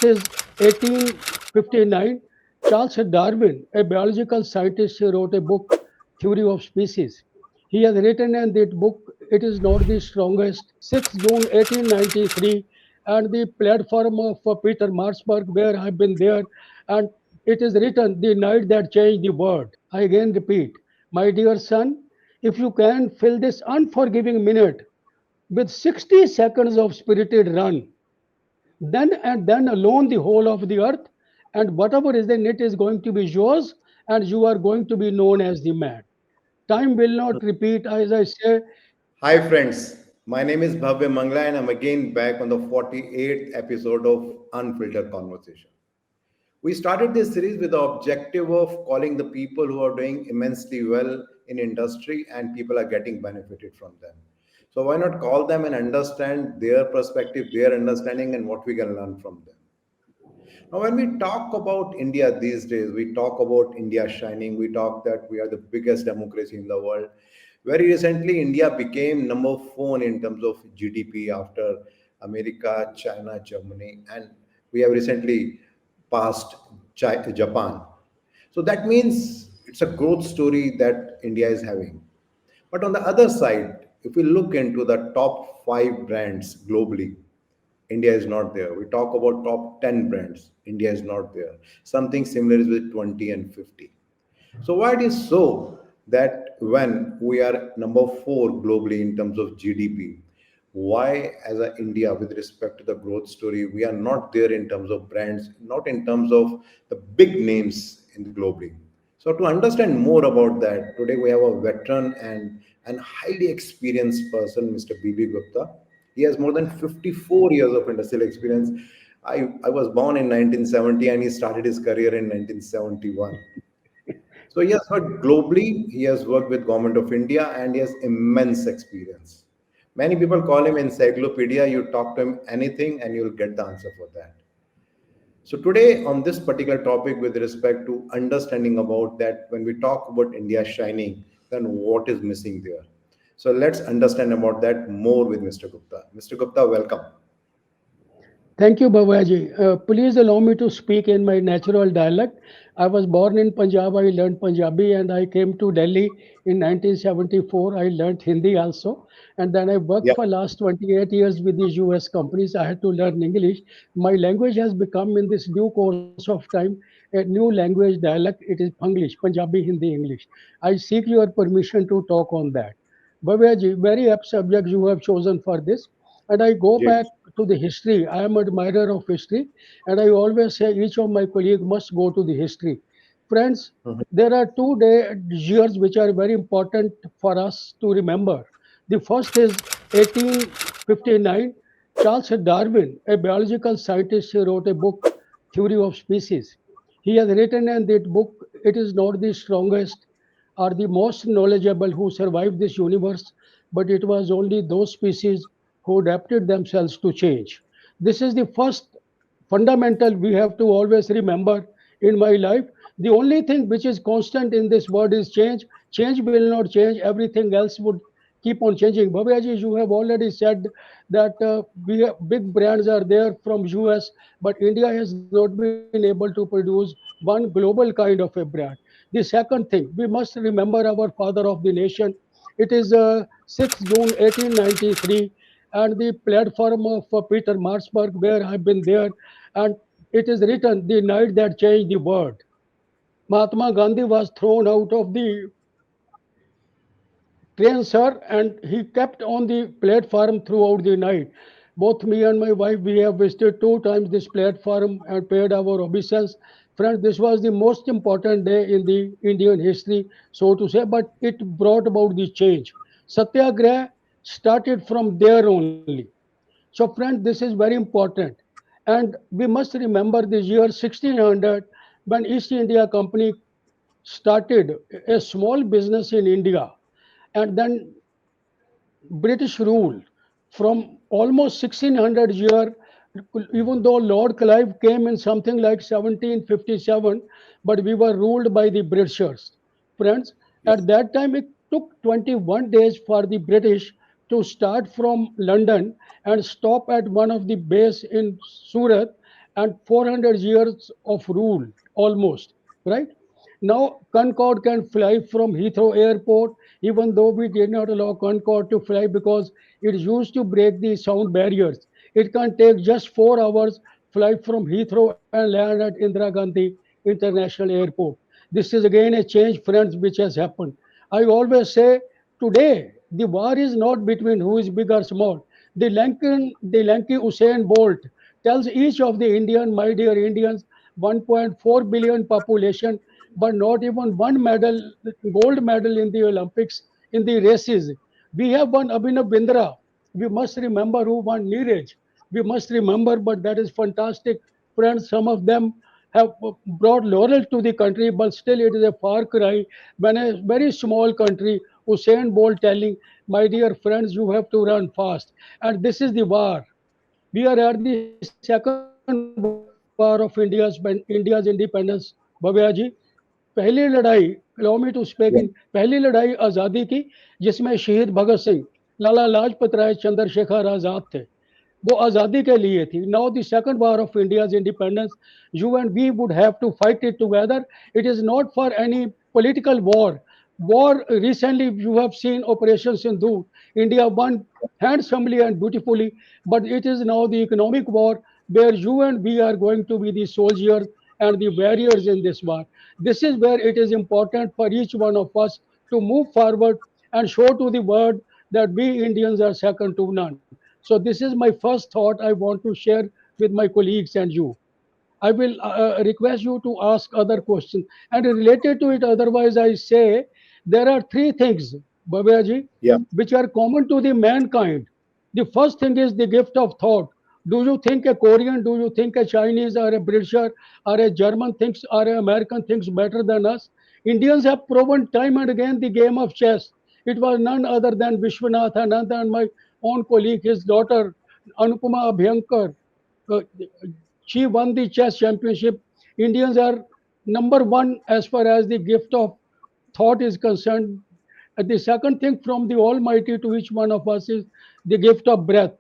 is 1859. Charles Darwin, a biological scientist, wrote a book, Theory of Species. He has written in that book, it is not the strongest, 6th June 1893, and the platform of Peter Marsberg, where I've been there, and it is written, the night that changed the world. I again repeat, my dear son, if you can fill this unforgiving minute with 60 seconds of spirited run, then and then alone the whole of the earth and whatever is in it is going to be yours, and you are going to be known as the man. Time will not repeat, as I say. Hi, friends. My name is Bhavya Mangla, and I'm again back on the 48th episode of Unfiltered Conversation. We started this series with the objective of calling the people who are doing immensely well in industry and people are getting benefited from them. So, why not call them and understand their perspective, their understanding, and what we can learn from them? Now, when we talk about India these days, we talk about India shining, we talk that we are the biggest democracy in the world. Very recently, India became number four in terms of GDP after America, China, Germany, and we have recently passed Japan. So that means it's a growth story that India is having. But on the other side, if we look into the top five brands globally, India is not there. We talk about top 10 brands. India is not there. Something similar is with 20 and 50. So why it is so that when we are number four globally in terms of GDP, why as a India with respect to the growth story, we are not there in terms of brands, not in terms of the big names in the globally. So to understand more about that, today we have a veteran and highly experienced person, Mr. BB Gupta. He has more than 54 years of industrial experience. I was born in 1970 and he started his career in 1971. So he has worked globally, he has worked with Government of India, and he has immense experience. Many people call him encyclopedia. You talk to him anything and you'll get the answer for that. So today on this particular topic with respect to understanding about that when we talk about India shining, then what is missing there? So let's understand about that more with Mr. Gupta. Mr. Gupta, welcome. Thank you, Babaji. Please allow me to speak in my natural dialect. I was born in Punjab. I learned Punjabi, and I came to Delhi in 1974. I learned Hindi also, and then I worked Yeah. for last 28 years with the US companies. I had to learn English. My language has become, in this due course of time, a new language dialect. It is Panglish, Punjabi, Hindi, English. I seek your permission to talk on that. Babaji, very apt subject you have chosen for this. And I go Yes. back to the history. I am an admirer of history, and I always say each of my colleagues must go to the history. Friends, Mhm. there are years which are very important for us to remember. The first is 1859. Charles Darwin, a biological scientist, wrote a book, Theory of Species. He has written in that book, it is not the strongest or the most knowledgeable who survived this universe, but it was only those species who adapted themselves to change. This is the first fundamental we have to always remember in my life. The only thing which is constant in this world is change. Change will not change, everything else would keep on changing. Bhaviaji, you have already said that big brands are there from US, but India has not been able to produce one global kind of a brand. The second thing, we must remember our father of the nation. It is 6th June 1893, and the platform of Peter Marsberg, where I've been there, and it is written, the night that changed the world. Mahatma Gandhi was thrown out of the train, sir, and he kept on the platform throughout the night. Both me and my wife, we have visited two times this platform and paid our obeisance. Friends, this was the most important day in the Indian history, so to say, but it brought about the change. Satyagraha started from there only. So, friends, this is very important. And we must remember the year 1600 when East India Company started a small business in India, and then British rule from almost 1600 year, even though Lord Clive came in something like 1757, but we were ruled by the Britishers. Friends, Yes. at that time it took 21 days for the British to start from London and stop at one of the base in Surat, and 400 years of rule almost, right? Now, Concorde can fly from Heathrow Airport, even though we did not allow Concorde to fly because it used to break the sound barriers. It can take just 4 hours flight from Heathrow and land at Indira Gandhi International Airport. This is again a change, friends, which has happened. I always say today the war is not between who is big or small. The lanky Usain Bolt tells each of the Indian, my dear Indians, 1.4 billion population, but not even one medal, gold medal in the Olympics in the races. We have won Abhinav Bindra. We must remember who won Neeraj. We must remember, but that is fantastic. Friends, some of them have brought laurel to the country, but still it is a far cry when a very small country, Usain Bolt telling, my dear friends, you have to run fast. And this is the war. We are at the second war of India's independence, Bhavya ji. पहली लड़ाई, allow me to speak in पहली लड़ाई आज़ादी की जिसमें शहीद भगत सिंह, लाला लाजपत राय, चंद्रशेखर आज़ाद थे. वो आज़ादी के लिए थी. Now the second war of India's independence, you and we would have to fight it together. It is not for any political war. War recently you have seen Operation Sindhu. India won handsomely and beautifully, but it is now the economic war where you and we are going to be the soldiers and the warriors in this war. This is where it is important for each one of us to move forward and show to the world that we Indians are second to none. So this is my first thought I want to share with my colleagues and you. I will request you to ask other questions. And related to it, otherwise, I say there are three things, Bhavyaji, Yeah. which are common to the mankind. The first thing is the gift of thought. Do you think a Korean, do you think a Chinese or a Britisher or a German thinks or an American thinks better than us? Indians have proven time and again the game of chess. It was none other than Vishwanath Anand and my own colleague, his daughter, Anupama Abhyankar. Uh, she won the chess championship. Indians are number one as far as the gift of thought is concerned. The second thing from the Almighty to each one of us is the gift of breath.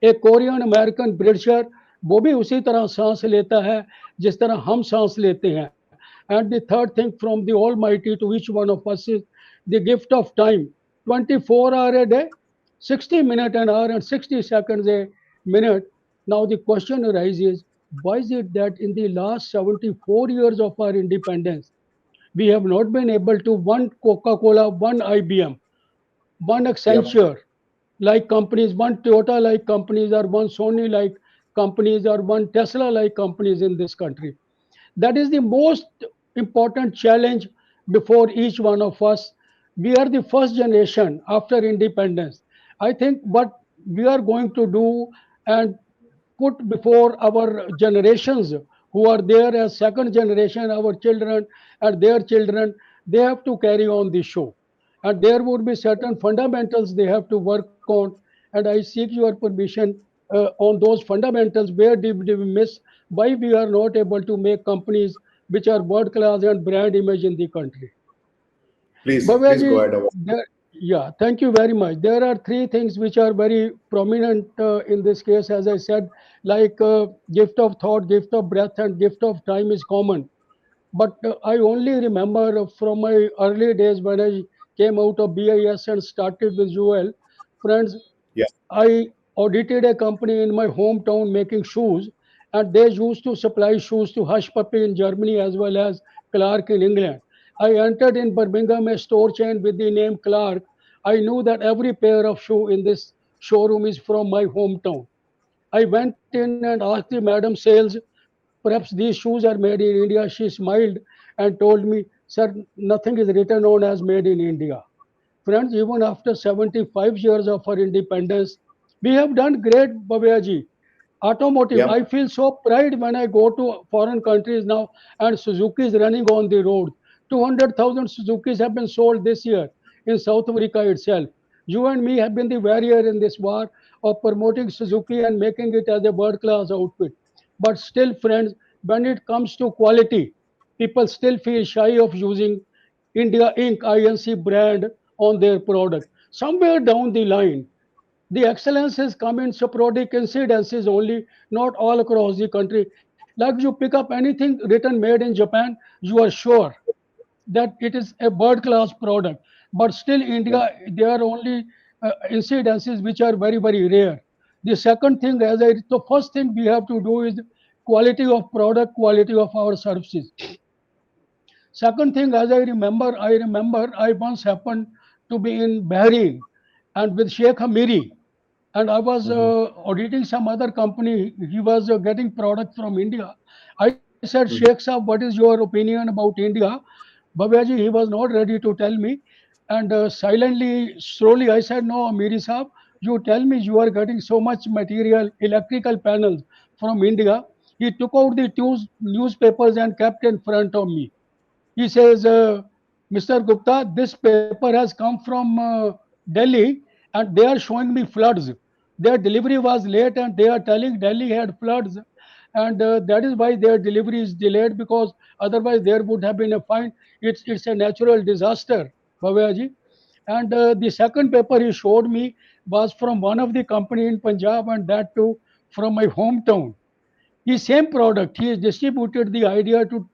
एक Korean American britisher वो भी उसी तरह सांस लेता है जिस तरह हम सांस लेते हैं and the third thing from the almighty to each one of us is the gift of time 24 hours a day 60 minutes an hour and 60 seconds a minute. Now the question arises, why is it that in the last 74 years of our independence we have not been able to one Coca-Cola, one IBM, one Yep. Accenture like companies, one Toyota like companies, or one Sony like companies, or one Tesla like companies in this country. That is the most important challenge before each one of us. We are the first generation after independence. I think what we are going to do and put before our generations who are there as second generation, our children and their children, they have to carry on the show. And there would be certain fundamentals they have to work on. And I seek your permission on those fundamentals. Where did we miss? Why we are not able to make companies which are world class and brand image in the country? Please go Bhavyaji, ahead. yeah, thank you very much. There are three things which are very prominent in this case, as I said, like gift of thought, gift of breath, and gift of time is common. But I only remember from my early days when I came out of BIS and started with UL, friends, Yeah. I audited a company in my hometown making shoes, and they used to supply shoes to Hush Puppy in Germany as well as Clark in England. I entered in Birmingham a store chain with the name Clark. I knew that every pair of shoe in this showroom is from my hometown. I went in and asked the madam sales, perhaps these shoes are made in India. She smiled and told me, sir, nothing is written on as made in India. Friends, even after 75 years of our independence, we have done great, Bhavyaji. Automotive, Yep. I feel so pride when I go to foreign countries now and Suzuki is running on the road. 200,000 Suzukis have been sold this year in South Africa itself. You and me have been the warrior in this war of promoting Suzuki and making it as a world class outfit. But still, friends, when it comes to quality, people still feel shy of using India Inc. INC brand on their product. Somewhere down the line, the excellences come in sporadic incidences only, not all across the country. Like you pick up anything written made in Japan, you are sure that it is a bird class product. But still, Yep. India, there are only incidences which are very, very rare. The second thing, the first thing we have to do is quality of product, quality of our services. Second thing, as I remember I once happened to be in Bahrain and with Sheikh Hamiri, and I was Mhm. auditing some other company. He was getting product from India. I said, Sheikh Mhm. Saab, what is your opinion about India? Babaji, he was not ready to tell me. And silently, slowly, I said, no, Amiri Saab, you tell me you are getting so much material, electrical panels from India. He took out the two newspapers and kept in front of me. He says, Mr. Gupta, this paper has come from Delhi and they are showing me floods. Their delivery was late and they are telling Delhi had floods. And that is why their delivery is delayed because otherwise there would have been a fine. It's a natural disaster, Bhavyaji. And the second paper he showed me was from one of the company in Punjab and that too from my hometown. The same product, he has distributed the idea to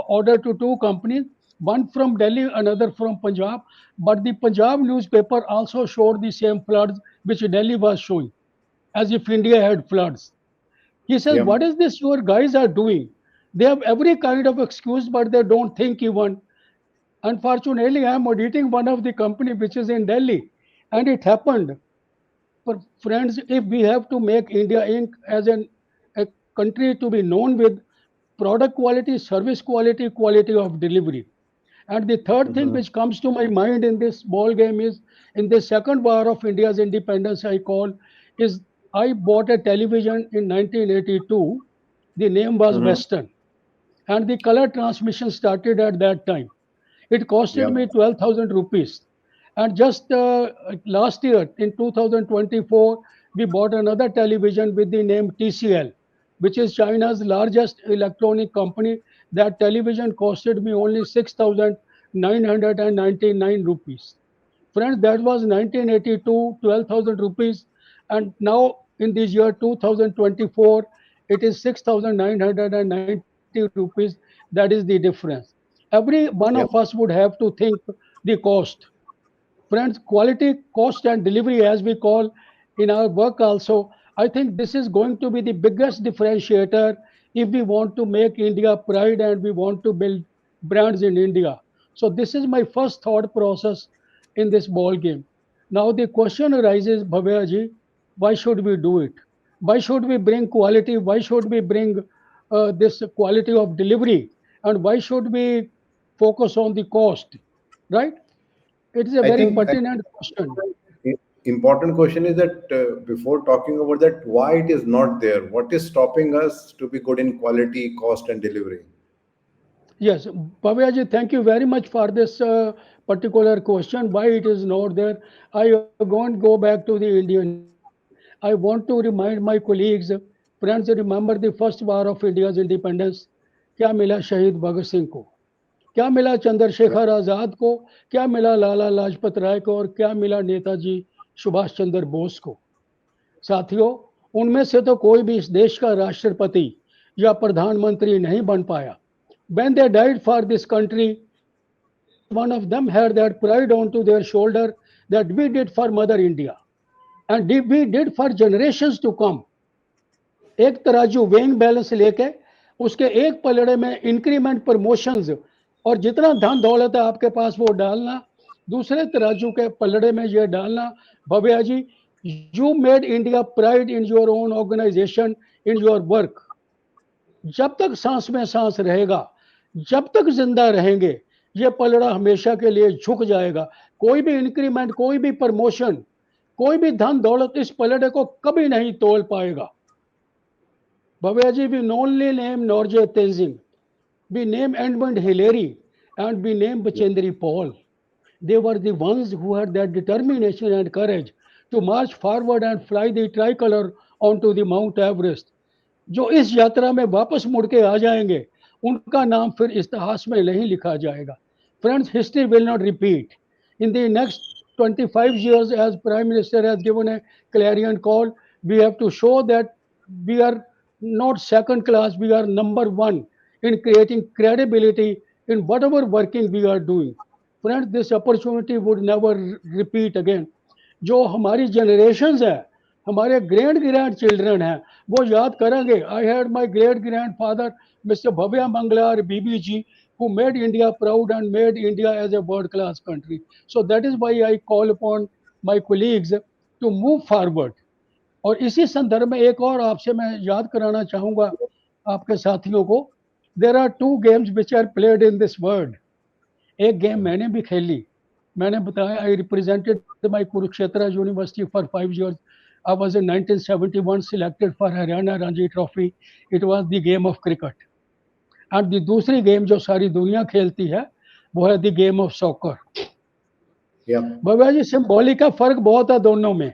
order to two companies, one from Delhi, another from Punjab. But the Punjab newspaper also showed the same floods which Delhi was showing, as if India had floods. He says, Yep. "What is this your guys are doing? They have every kind of excuse, but they don't think even." Unfortunately, I am auditing one of the company which is in Delhi, and it happened. But friends, if we have to make India Inc. as a country to be known with product quality, service quality, quality of delivery. And the third thing Mhm. which comes to my mind in this ball game is in the second war of India's independence, I call is I bought a television in 1982. The name was Mhm. Western, and the color transmission started at that time. It costed me Yep. 12,000 rupees. And just last year, in 2024, we bought another television with the name TCL, which is China's largest electronic company. That television costed me only 6,999 rupees. Friends, that was 1982, 12,000 rupees. And now in this year 2024, it is 6,990 rupees. That is the difference. Every one of us Yep. would have to think the cost. Friends, quality, cost, and delivery, as we call in our work also, I think this is going to be the biggest differentiator if we want to make India pride and we want to build brands in India. So this is my first thought process in this ball game. Now the question arises, Bhavyaji, why should we do it? Why should we bring quality? Why should we bring this quality of delivery? And why should we focus on the cost? Right? It is a I very think pertinent question. important question is that before talking about that, why it is not there? What is stopping us to be good in quality, cost, and delivery? Yes, Bhavyaji, thank you very much for this particular question. Why it is not there? I won't go back to the Indian history. I want to remind my colleagues, friends, remember the first war of India's independence. क्या मिला शहीद भगत सिंह को, क्या मिला Yep. Chandrashekhar Azad को, क्या मिला लाला लाजपत राय को और क्या मिला नेताजी सुभाष चंद्र बोस को. साथियों, उनमें से तो कोई भी इस देश का राष्ट्रपति या प्रधानमंत्री नहीं बन पाया. When they died for this country, at least one of them had that pride onto their shoulder that we did for Mother India and we did for generations to come. एक तराजू वेइंग बैलेंस लेके उसके एक पलड़े में increment promotions और जितना धन दौलत है आपके पास वो डालना, दूसरे तराजू के पलड़े में ये डालना. Bhavya ji, you made India pride in your own organisation, in your work. जब तक सांस में सांस रहेगा, जब तक जिंदा रहेंगे, ये पलड़ा हमेशा के लिए झुक जाएगा. कोई भी इंक्रीमेंट, कोई भी प्रमोशन, कोई भी धन दौलत इस पलड़े को कभी नहीं तोड़ पाएगा. Bhaveji, we only name Norje Tenzing, we name Edmund Hillary, and we name Bachendri Paul. They were the ones who had that determination and courage to march forward and fly the tricolor onto the Mount Everest. जो इस यात्रा में वापस मुड़ के आ जाएंगे, उनका नाम फिर इतिहास में नहीं लिखा जाएगा. Friends, history will not repeat. In the next 25 years, as Prime Minister has given a clarion call, we have to show that we are not second class. We are number one in creating credibility in whatever working we are doing. Friends, this opportunity would never repeat again. जो हमारी generations है, हमारे grand grand children हैं, वो याद करेंगे. I had my great grandfather mister Bhavya Mangalar Bibi ji who made India proud and made India as a world class country. So that is why I call upon my colleagues to move forward. और इसी संदर्भ में एक और आपसे मैं याद कराना चाहूँगा आपके साथियों को. There are two games which are played in this world. एक गेम मैंने भी खेली. मैंने बताया I represented my Kurukshetra university for 5 years. I was in 1971 selected for Haryana Ranji Trophy. It was the game of cricket. And the दूसरी game जो सारी दुनिया खेलती है वो है the game of soccer. Yeah. भैया जी सिंबॉलिक का फर्क बहुत है दोनों में.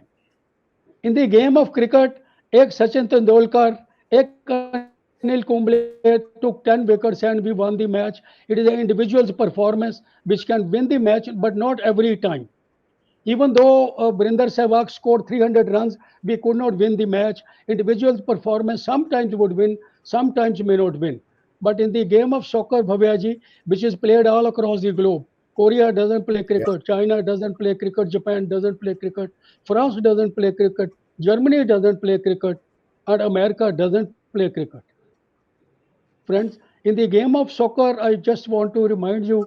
In the game of cricket एक सचिन तेंदुलकर, एक Anil Kumble took 10 wickets and we won the match. It is an individual's performance which can win the match, but not every time. Even though Brinder Sehwag scored 300 runs, we could not win the match. Individual performance sometimes would win, sometimes may not win. But in the game of soccer, Bhavyaji, which is played all across the globe, Korea doesn't play Yeah. cricket, China doesn't play cricket, Japan doesn't play cricket, France doesn't play cricket, Germany doesn't play cricket, and America doesn't play cricket. Friends, in the game of soccer, I just want to remind you,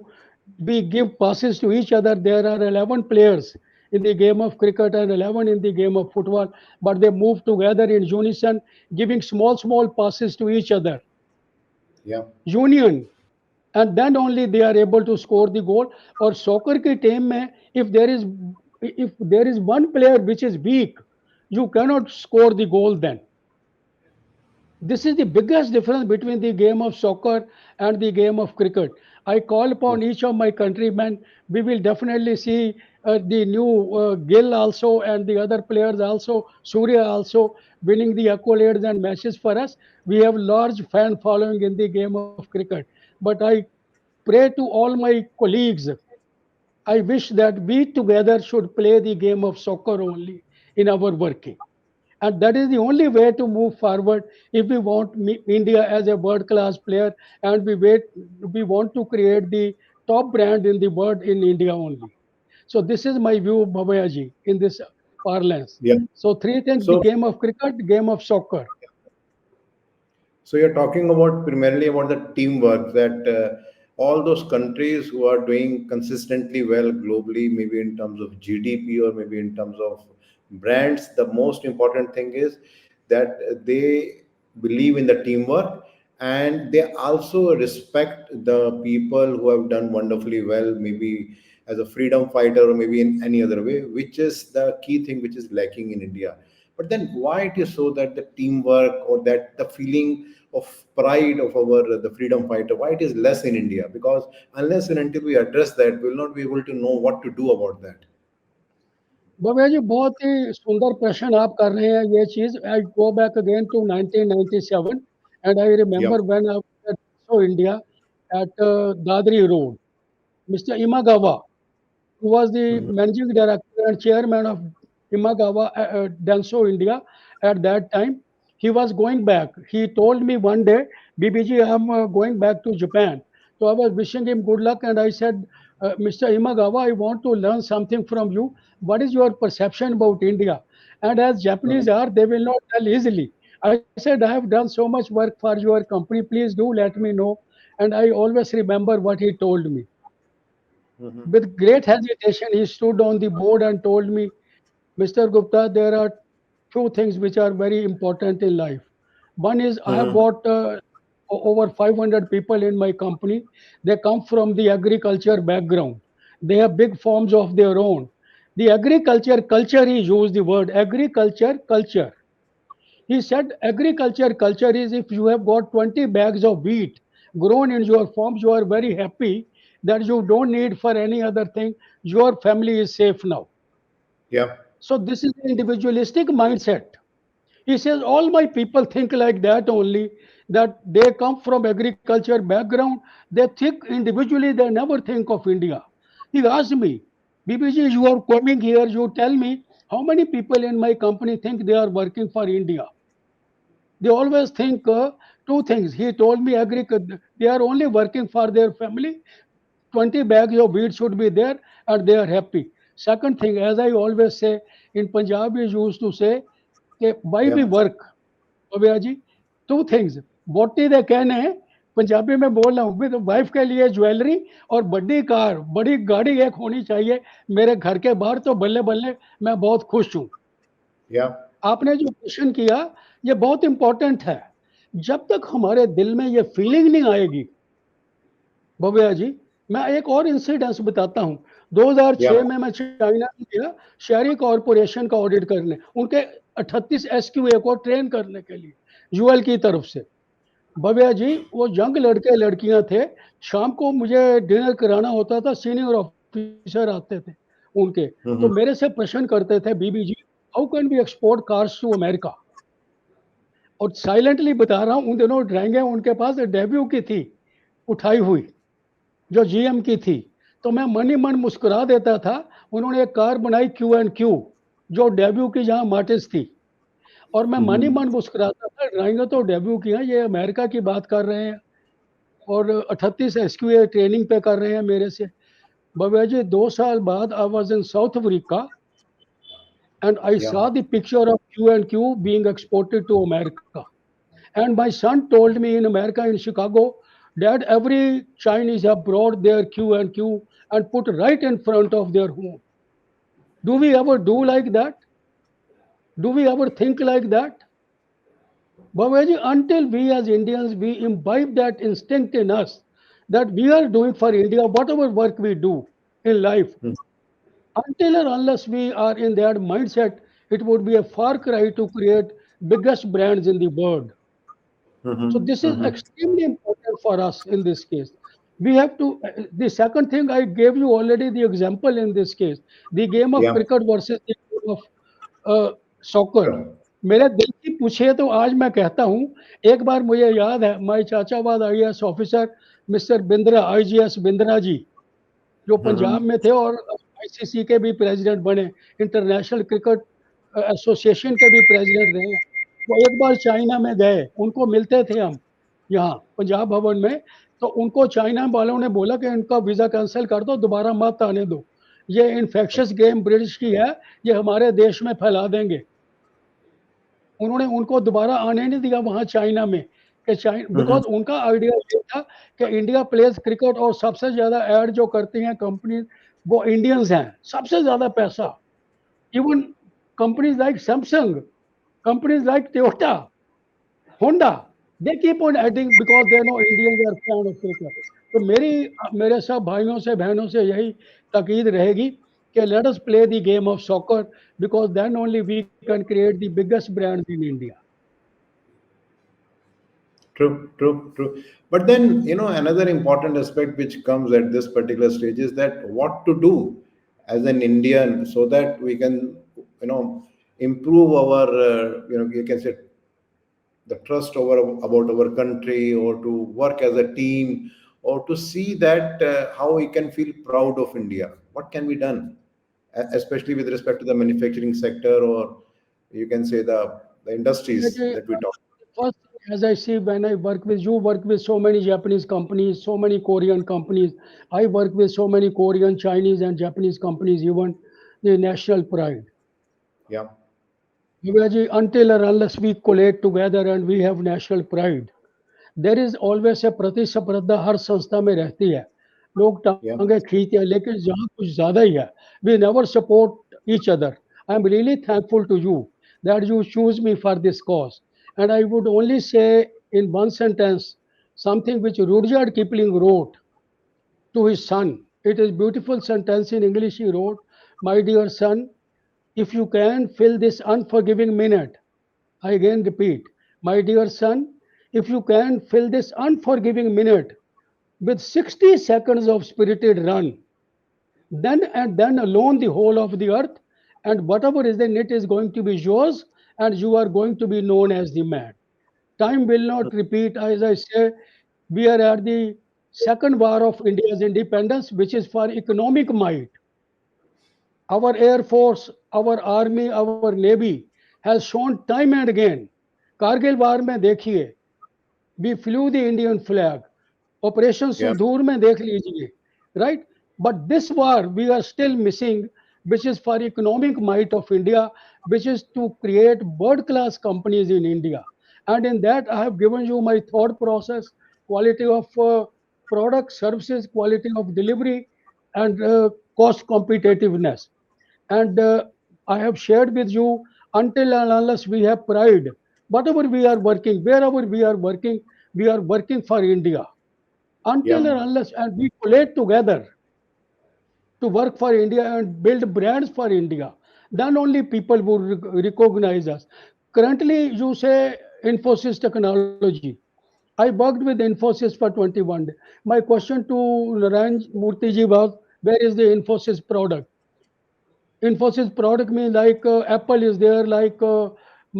we give passes to each other. There are 11 players in the game of cricket and 11 in the game of football, but they move together in unison, giving small passes to each other. Yeah. Union. And then only they are able to score the goal. और soccer की team में if there is one player which is weak, you cannot score the goal then. This is the biggest difference between the game of soccer and the game of cricket. I call Yeah. upon each of my countrymen. We will definitely see the new Gill also and the other players also, Surya also winning the accolades and matches for us. We have large fan following in the game of cricket. But I pray to all my colleagues. I wish that we together should play the game of soccer only in our working. And that is the only way to move forward if we want India as a world class player and we want to create the top brand in the world in India only. So this is my view, Bhabayaji, in this parlance. Yeah. So three things: the So, game of cricket, game of soccer. so you're talking about primarily about the teamwork that all those countries who are doing consistently well globally, maybe in terms of GDP or maybe in terms of brands, the most important thing is that they believe in the teamwork and they also respect the people who have done wonderfully well, maybe as a freedom fighter or maybe in any other way, which is the key thing which is lacking in India. But then why it is so that the teamwork or that the feeling of pride of our the freedom fighter, why it is less in India? Because unless and until we address that, we will not be able to know what to do about that. Bhavya ji बहुत ही सुंदर प्रश्न आप कर रहे हैं ये चीज. I go back again to 1997 and I Yeah. Remember when I was India at Dadri road. Mr. Imagawa, who was the Mhm. managing director and chairman of Imagawa Denso India at that time. He was going back. He told me one day, BBG, I'm going back to Japan. So I was wishing him good luck and I said, Mr. Imagawa, I want to learn something from you. What is your perception about India? And as Japanese Mhm. are, they will not tell easily. I said, I have done so much work for your company. Please do let me know. And I always remember what he told me. Mhm. With great hesitation, he stood on the board and told me, Mr. Gupta, there are few things which are very important in life. One is I have Mhm. got over 500 people in my company. They come from the agriculture background. They have big farms of their own. The agriculture culture, he used the word agriculture culture. He said agriculture culture is if you have got 20 bags of wheat grown in your farms, you are very happy that you don't need for any other thing. Your family is safe now. Yeah. So this is the individualistic mindset. He says all my people think like that only, that they come from agriculture background. They think individually, they never think of India. He asked me, BBG, you are coming here, you tell me how many people in my company think they are working for India. They always think two things. He told me they are only working for their family. 20 bags of wheat should be there and they are happy. Second thing, as I always say, in Punjab we used to say, why we Yeah. work? भैया जी, two things, वोटी दे कहने हैं, पंजाबी में बोल रहा हूँ, with wife के लिए ज्वेलरी और बड़ी कार, बड़ी गाड़ी एक होनी चाहिए मेरे घर के बाहर, तो बल्ले बल्ले मैं बहुत खुश हूँ। Yeah. आपने जो क्वेश्चन किया, ये बहुत इंपॉर्टेंट है। जब तक हमारे दिल में ये फीलिंग नहीं आएगी, भव्या जी, मैं एक और इंसिडेंस बताता हूँ। Yeah. 2006 में मैं चाइना में गया शहरी कॉरपोरेशन का ऑडिट करने, उनके 38 एसक्यूए को ट्रेन करने के लिए, यूएल की तरफ से। भव्या जी, वो यंग लड़के लड़कियां थे, शाम को मुझे डिनर कराना होता था, सीनियर ऑफिसर आते थे उनके, तो Mm-hmm. मेरे से प्रश्न करते थे, Bibi ji, how can be export cars to America? और साइलेंटली बता रहा हूँ, उन दिनों ड्राइंगें उनके पास डेब्यू की थी, उठाई हुई, जो जीएम की थी। तो मैं मन ही मन मुस्कुरा देता था। उन्होंने एक कार बनाई Q&Q, जो डेब्यू की जहाँ मार्टिस थी, और मैं मन ही Mm-hmm. मन मुस्कुराता था, ड्राइंगें तो डेब्यू की हैं, ये अमेरिका की बात कर रहे हैं और 38 एसक्यूए ट्रेनिंग पे कर रहे हैं मेरे से। भव्या जी, 2 साल बाद I was in south Africa and I Yeah. saw the picture of Q&Q being exported to America. And my son told me in America, in Chicago, Dad, every Chinese have brought their Q&Q and put right in front of their home. Do we ever do like that? Do we ever think like that? Bhavaji, until we as Indians, we imbibe that instinct in us that we are doing for India whatever work we do in life, until or unless we are in that mindset, it would be a far cry to create biggest brands in the world. So Mm-hmm. this is Mm-hmm. extremely important for us in this case. We have to. The second thing I gave you already the example in this case, the game of Yeah. cricket versus the game of soccer. Sure. मेरे दिल की पूछे तो आज मैं कहता हूँ, एक बार मुझे याद है, माई चाचाबाद IAS officer mister Bindra, IGS Bindra ji, जो पंजाब Mm-hmm. में थे और आईसीसी के भी प्रेसिडेंट बने, इंटरनेशनल क्रिकेट एसोसिएशन के भी प्रेसिडेंट रहे। वो एक बार चाइना में गए, उनको मिलते थे हम यहाँ पंजाब भवन में, तो उनको चाइना वालों ने बोला कि इनका वीज़ा कैंसिल कर दो, दोबारा मत आने दो, ये इन्फेक्शियस गेम ब्रिटिश की है, ये हमारे देश में फैला देंगे। उन्होंने उनको दोबारा आने नहीं दिया वहाँ चाइना में, कि चाइना, Mm-hmm. बिकॉज़ उनका आइडिया ये था कि इंडिया प्लेज़ क्रिकेट और सबसे ज़्यादा ऐड जो करती हैं कंपनी, वो इंडियंस हैं, सबसे ज़्यादा पैसा। Even companies like Samsung, companies like Toyota, Honda, they keep on adding because they know Indians are fan of cricket. तो मेरे सब भाइयों से बहनों से यही ताकीद रहेगी कि let us play the game of soccer, because then only we can create the biggest brands in India. True, true, true. But then, another important aspect which comes at this particular stage is that what to do as an Indian so that we can, improve our, you can say the trust over about our country, or to work as a team, or to see that how we can feel proud of India. What can be done, especially with respect to the manufacturing sector, or you can say the industries Actually, that we talk. first, as I see, when I work with you, work with so many Japanese companies, so many Korean companies. I work with so many Korean, Chinese, and Japanese companies, even the national pride. Yeah. Vivaji, until or unless we collate together and we have national pride, there is always a प्रतिस्पर्धा हर संस्था में रहती है, लोग Yeah. टांगे खींचते हैं, लेकिन जहाँ कुछ ज़्यादा ही है, we never support each other. I am really thankful to you that you choose me for this cause, and I would only say in one sentence something which Rudyard Kipling wrote to his son. It is beautiful sentence in English he wrote, my dear son, if you can fill this unforgiving minute, I again repeat, my dear son, if you can fill this unforgiving minute with 60 seconds of spirited run, then and then alone the whole of the earth and whatever is in it is going to be yours, and you are going to be known as the man. Time will not repeat. As I say, we are at the second war of India's independence, which is for economic might. Our Air Force, our Army, our Navy has shown time and again Kargil war में देखिए, we flew the Indian flag, operation Yeah. Sindoor में देख लीजिए, right? But this war we are still missing, which is for economic might of India, which is to create world class companies in India. And in that, I have given you my thought process, quality of product, services, quality of delivery, and cost competitiveness. And I have shared with you, until and unless we have pride, whatever we are working, wherever we are working for India. Until Yeah. and unless, and we collate together to work for India and build brands for India, then only people would recognize us. Currently, you say Infosys technology. I worked with Infosys for 21 days. My question to Narayan Murthy ji was, where is the Infosys product? Infosys product means like Apple is there, like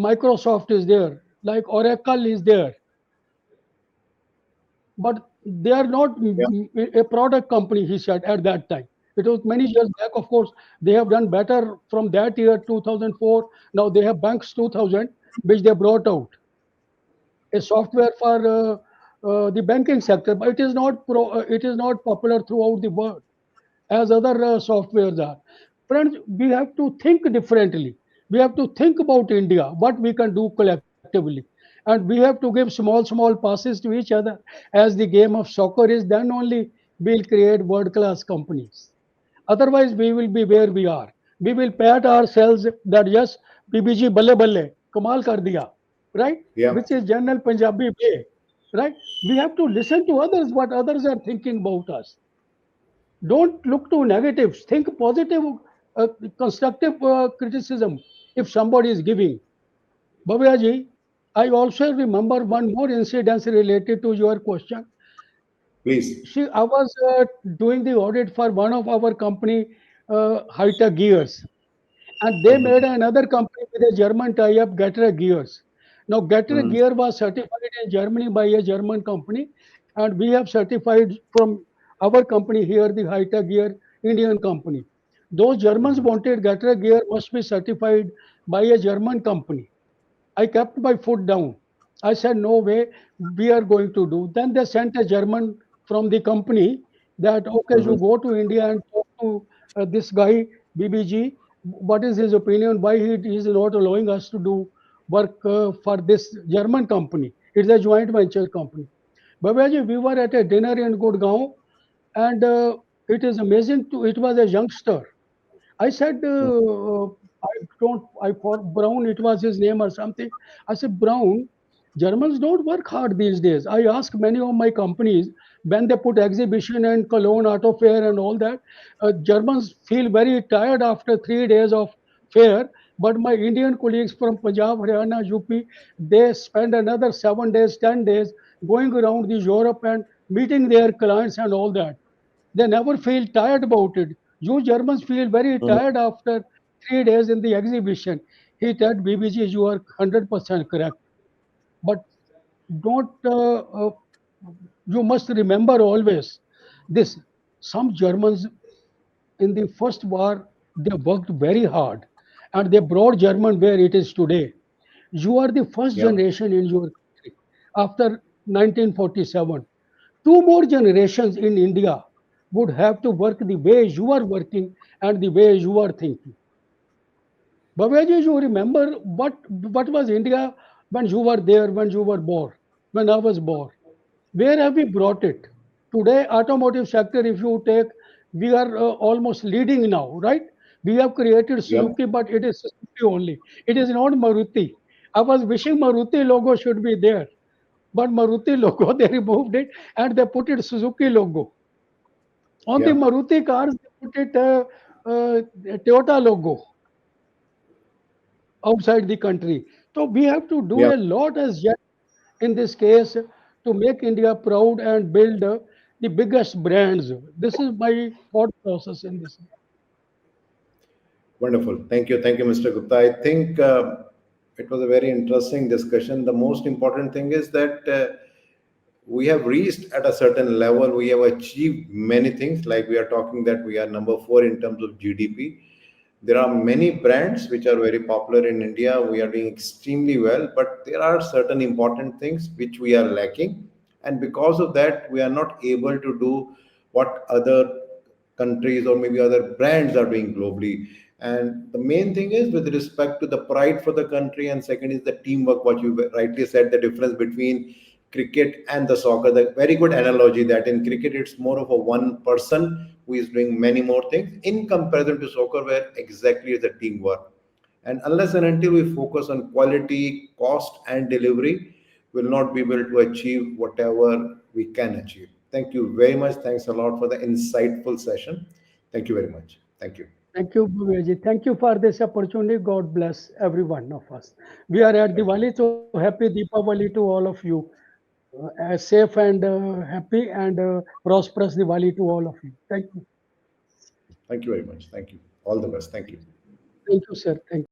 Microsoft is there, like Oracle is there, but they are not Yeah. a product company, he said at that time. It was many years back, of course. They have done better from that year 2004. Now they have Banks 2000, which they brought out a software for the banking sector, but it is not popular throughout the world as other softwares are. Friends, we have to think differently. We have to think about India, what we can do collectively. And we have to give small, small passes to each other as the game of soccer is, then only we'll create world class companies. Otherwise, we will be where we are. We will pat ourselves that yes, PBG balle balle, kamal kar diya, right? Yeah. Which is general Punjabi way, right? We have to listen to others, what others are thinking about us. Don't look to negatives. Think positive, uh, constructive criticism if somebody is giving. Bhavya I also remember one more incident related to your question. Please. I was doing the audit for one of our company, Hightech Gears, and they made Mhm. another company with a German tie-up, Getter Gears. Now, Getter Mhm. Gear was certified in Germany by a German company, and we have certified from our company here, the Hightech Gear Indian company. Those Germans Mhm. wanted Getter Gear must be certified by a German company. I kept my foot down. I said, no way, we are going to do. Then they sent a German from the company that, okay, you Mhm. go to India and talk to this guy, BBG. What is his opinion? Why he is not allowing us to do work for this German company? It's a joint venture company. Babaji, we were at a dinner in Gurgaon, and it is amazing to, it was a youngster. I said, I don't, I thought Brown, it was his name or something. I said, Brown, Germans don't work hard these days. I ask many of my companies when they put exhibition and Cologne Auto Fair and all that, Germans feel very tired after 3 days of fair. But my Indian colleagues from Punjab, Haryana, UP, they spend another 7 days, 10 days going around the Europe and meeting their clients and all that. They never feel tired about it. You Germans feel very Mhm. tired after 3 days in the exhibition. He said, BBG, you are 100% correct. But don't, you must remember always this. Some Germans in the first war, they worked very hard and they brought German where it is today. You are the first Yeah. generation in your country after 1947. Two more generations in India would have to work the way you are working and the way you are thinking. Bhaveji, you remember what was India when you were there, when you were born, when I was born? Where have we brought it? Today, automotive sector, if you take, we are almost leading now, right? We have created Yep. Suzuki, but it is Suzuki only. It is not Maruti. I was wishing Maruti logo should be there, but Maruti logo they removed it and they put it Suzuki logo. On the Yeah. Maruti cars, they put it Toyota logo outside the country. So we have to do Yeah. a lot as yet in this case to make India proud and build the biggest brands. This is my thought process in this. Wonderful. Thank you. Thank you, Mr. Gupta. I think it was a very interesting discussion. The most important thing is that we have reached at a certain level. We have achieved many things. Like we are talking that we are number four in terms of GDP. There are many brands which are very popular in India. We are doing extremely well, but there are certain important things which we are lacking. And because of that, we are not able to do what other countries or maybe other brands are doing globally. And the main thing is with respect to the pride for the country, and second is the teamwork, what you rightly said, the difference between cricket and the soccer. The very good analogy that in cricket it's more of a one person who is doing many more things in comparison to soccer, where exactly is the teamwork. And unless and until we focus on quality, cost, and delivery, we'll not be able to achieve whatever we can achieve. Thank you very much. Thanks a lot for the insightful session. Thank you very much. Thank you. Thank you, Bhuvyaji. Thank you for this opportunity. God bless every one of us. We are at Thank you. Diwali, so happy Deepavali to all of you. A safe and happy and prosperous Diwali to all of you. Thank you. Thank you very much. Thank you. All the best. Thank you. Thank you, sir. Thank you.